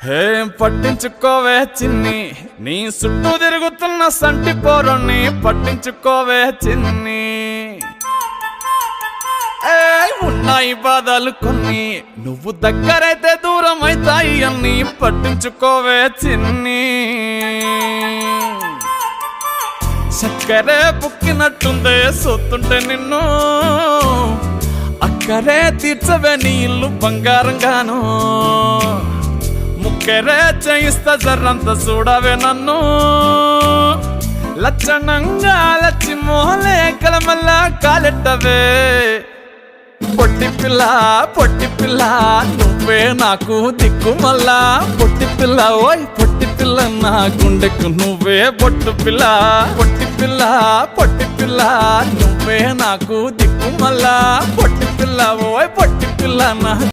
హే పట్టించుకోవే చిన్ని, నీ చుట్టూ తిరుగుతున్న సంటి పోరుని పట్టించుకోవే చిన్ని. ఉన్నాయి బాధలు కొన్ని, నువ్వు దగ్గరైతే దూరం అవుతాయి అన్ని పట్టించుకోవే చిన్ని. చక్కరే పుక్కినట్టుందే సొత్తుంటే నిన్ను, అక్కరే తీర్చవే నీ ఇల్లు బంగారంగాను. ముక్కరే చేయిస్తా జర్రంత చూడవే నన్ను, లచ్చణంగా లచ్చి మోహలే కలమల్లా కాలెట్టవే. పొట్టి పిల్ల నువ్వే నాకు దిక్కు మల్లా. పొట్టి పిల్ల ఓయ్ పొట్టి పిల్ల నా గుండెకు నువ్వే పొట్టు పిల్ల. పొట్టి పిల్ల నువ్వే నాకు దిక్కు మల్లా. పొట్టి పిల్ల ఓయ్ పొట్టి పిల్ల నా